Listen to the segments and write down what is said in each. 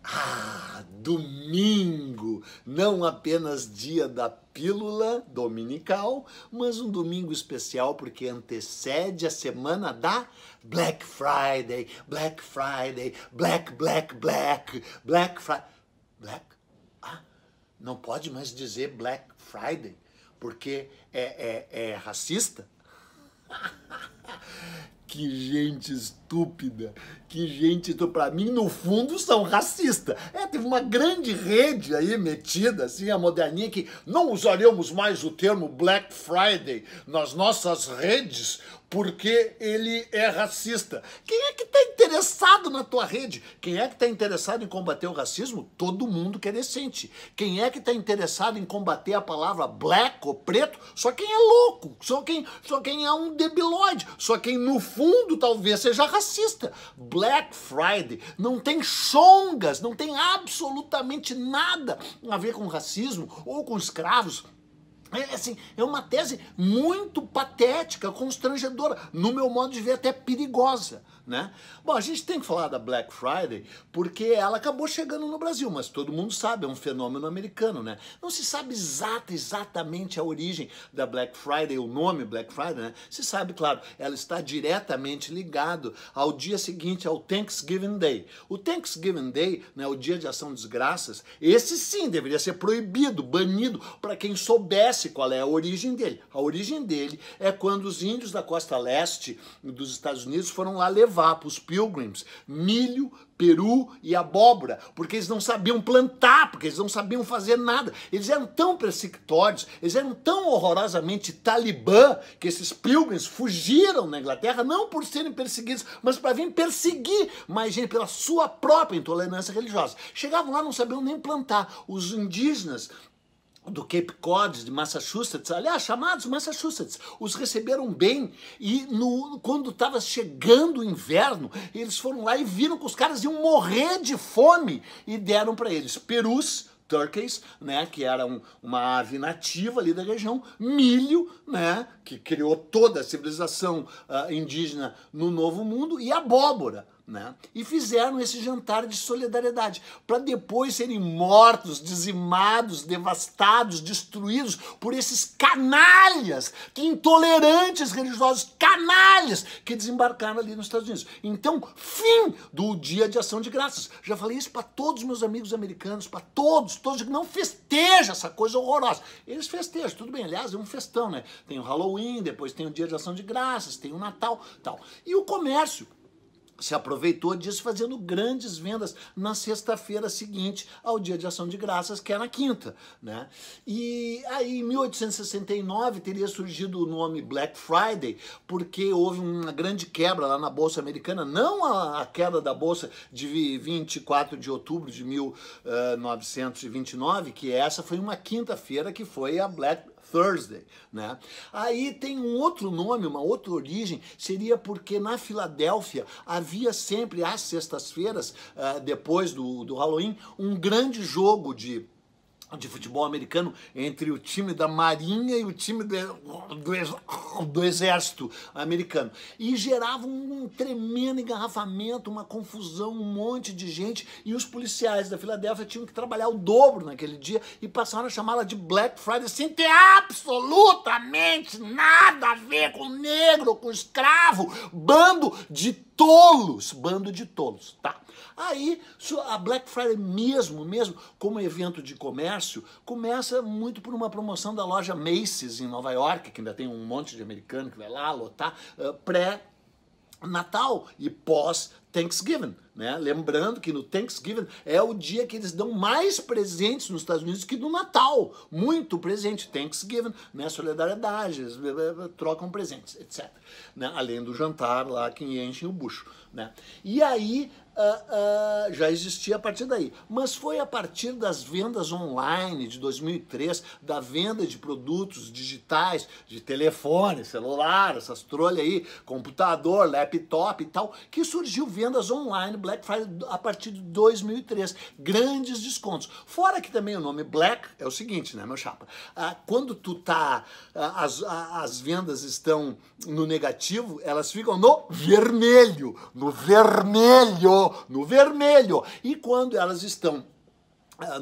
Ah, domingo! Não apenas dia da pílula dominical, mas um domingo especial porque antecede a semana da Black Friday, Black Friday, Black Friday. Black? Ah, não pode mais dizer Black Friday, porque é racista? Que gente estúpida, que gente, pra mim, no fundo, são racistas. Teve uma grande rede aí metida, assim, a moderninha, que não usaremos mais o termo Black Friday nas nossas redes, porque ele é racista. Quem é que está interessado na tua rede? Quem é que está interessado em combater o racismo? Todo mundo que é decente. Quem é que está interessado em combater a palavra black ou preto? Só quem é louco, só quem é um debilóide, só quem no fundo talvez seja racista. Black Friday não tem chongas, não tem absolutamente nada a ver com racismo ou com escravos. É uma tese muito patética, constrangedora, no meu modo de ver até perigosa, né? Bom, a gente tem que falar da Black Friday porque ela acabou chegando no Brasil, mas todo mundo sabe, é um fenômeno americano, né? Não se sabe exatamente a origem da Black Friday, o nome Black Friday, né? Se sabe, claro, ela está diretamente ligado ao dia seguinte, ao Thanksgiving Day. O Thanksgiving Day, né, o Dia de Ação de Graças, esse sim deveria ser proibido, banido, para quem soubesse qual é a origem dele. A origem dele é quando os índios da costa leste dos Estados Unidos foram lá levar para os Pilgrims milho, peru e abóbora, porque eles não sabiam plantar, porque eles não sabiam fazer nada. Eles eram tão persecutórios, eles eram tão horrorosamente talibã, que esses Pilgrims fugiram na Inglaterra, não por serem perseguidos, mas para vir perseguir mais gente pela sua própria intolerância religiosa. Chegavam lá, não sabiam nem plantar. Os indígenas do Cape Cod, de Massachusetts, aliás, chamados Massachusetts, os receberam bem e quando estava chegando o inverno, eles foram lá e viram que os caras iam morrer de fome e deram para eles perus, turkeys, né, que era uma ave nativa ali da região, milho, né, que criou toda a civilização indígena no Novo Mundo, e abóbora. Né? E fizeram esse jantar de solidariedade para depois serem mortos, dizimados, devastados, destruídos por esses canalhas, que intolerantes religiosos, canalhas que desembarcaram ali nos Estados Unidos. Então, fim do Dia de Ação de Graças. Já falei isso para todos os meus amigos americanos, para todos que não festejam essa coisa horrorosa. Eles festejam, tudo bem, aliás, é um festão, né? Tem o Halloween, depois tem o Dia de Ação de Graças, tem o Natal, tal. E o comércio se aproveitou disso fazendo grandes vendas na sexta-feira seguinte ao Dia de Ação de Graças, que é na quinta, né? E aí em 1869 teria surgido o nome Black Friday, porque houve uma grande quebra lá na Bolsa Americana, não a queda da Bolsa de 24 de outubro de 1929, que essa foi uma quinta-feira que foi a Black Thursday, né? Aí tem um outro nome, uma outra origem, seria porque na Filadélfia havia sempre às sextas-feiras, depois do Halloween, um grande jogo de futebol americano entre o time da Marinha e o time do Exército americano. E gerava um tremendo engarrafamento, uma confusão, um monte de gente, e os policiais da Filadélfia tinham que trabalhar o dobro naquele dia e passaram a chamá-la de Black Friday sem ter absolutamente nada a ver com negro, com escravo, bando de tolos, tá? Aí, a Black Friday mesmo como evento de comércio, começa muito por uma promoção da loja Macy's em Nova York, que ainda tem um monte de americano que vai lá lotar, pré-Natal e pós-Thanksgiving, né? Lembrando que no Thanksgiving é o dia que eles dão mais presentes nos Estados Unidos que no Natal. Muito presente. Thanksgiving, né? Solidariedade, eles trocam presentes, etc. Né? Além do jantar lá que enchem o bucho, né? E aí já existia a partir daí. Mas foi a partir das vendas online de 2003, da venda de produtos digitais, de telefone, celular, essas trolhas aí, computador, laptop e tal, que surgiu vendas online Black Friday a partir de 2003. Grandes descontos. Fora que também o nome Black é o seguinte, né, meu chapa? Quando tu tá, as vendas estão no negativo, elas ficam no vermelho, no vermelho. E quando elas estão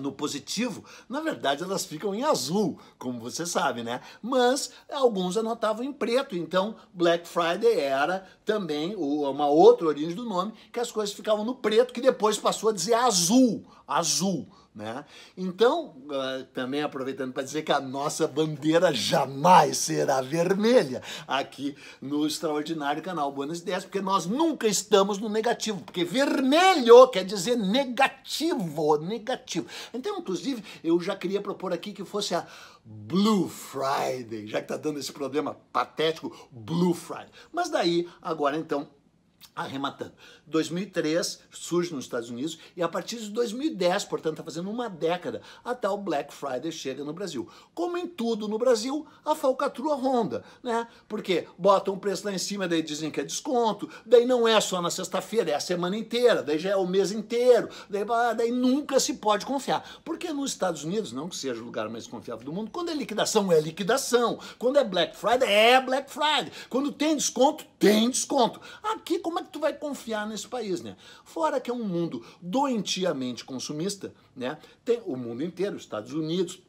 no positivo, na verdade elas ficam em azul, como você sabe, né? Mas alguns anotavam em preto, então Black Friday era também uma outra origem do nome, que as coisas ficavam no preto, que depois passou a dizer azul, azul, né? Então, também aproveitando para dizer que a nossa bandeira jamais será vermelha aqui no extraordinário canal Buenas Ideias, porque nós nunca estamos no negativo, porque vermelho quer dizer negativo, negativo. Então, inclusive, eu já queria propor aqui que fosse a Blue Friday, já que tá dando esse problema patético, Blue Friday. Mas daí, agora então, arrematando. 2003 surge nos Estados Unidos e a partir de 2010, portanto, está fazendo uma década, a tal Black Friday chega no Brasil. Como em tudo no Brasil, a falcatrua ronda, né? Porque botam o preço lá em cima, daí dizem que é desconto, daí não é só na sexta-feira, é a semana inteira, daí já é o mês inteiro, daí nunca se pode confiar. Porque nos Estados Unidos, não que seja o lugar mais confiável do mundo, quando é liquidação, é liquidação. Quando é Black Friday, é Black Friday. Quando tem desconto, tem desconto. Aqui, como é que tu vai confiar nesse país, né? Fora que é um mundo doentiamente consumista, né? Tem o mundo inteiro, os Estados Unidos,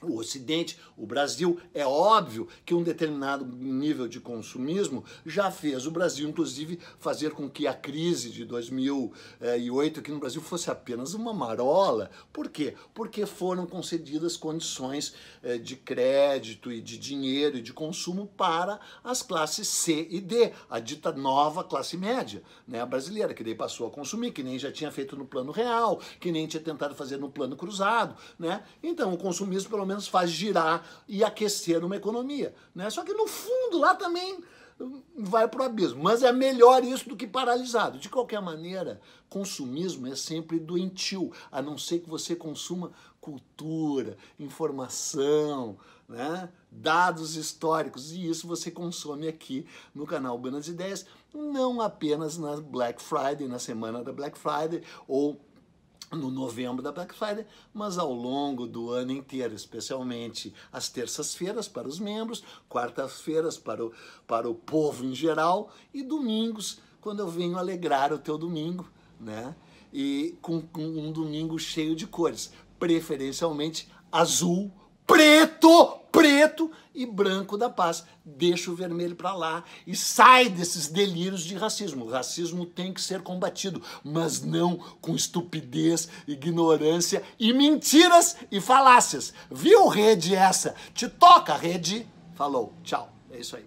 o Ocidente, o Brasil, é óbvio que um determinado nível de consumismo já fez o Brasil, inclusive, fazer com que a crise de 2008 aqui no Brasil fosse apenas uma marola. Por quê? Porque foram concedidas condições de crédito e de dinheiro e de consumo para as classes C e D, a dita nova classe média, né, a brasileira, que daí passou a consumir, que nem já tinha feito no plano real, que nem tinha tentado fazer no plano cruzado, né? Então, o consumismo, pelo menos, faz girar e aquecer uma economia, né? Só que no fundo lá também vai pro abismo, mas é melhor isso do que paralisado. De qualquer maneira, consumismo é sempre doentio, a não ser que você consuma cultura, informação, né? Dados históricos, e isso você consome aqui no canal Buenas Ideias, não apenas na Black Friday, na semana da Black Friday, ou no novembro da Black Friday, mas ao longo do ano inteiro, especialmente às terças-feiras para os membros, quartas-feiras para o povo em geral e domingos, quando eu venho alegrar o teu domingo, né? E com um domingo cheio de cores, preferencialmente azul, preto e branco da paz. Deixa o vermelho para lá e sai desses delírios de racismo. O racismo tem que ser combatido, mas não com estupidez, ignorância e mentiras e falácias. Viu, rede essa? Te toca, rede? Falou, tchau. É isso aí.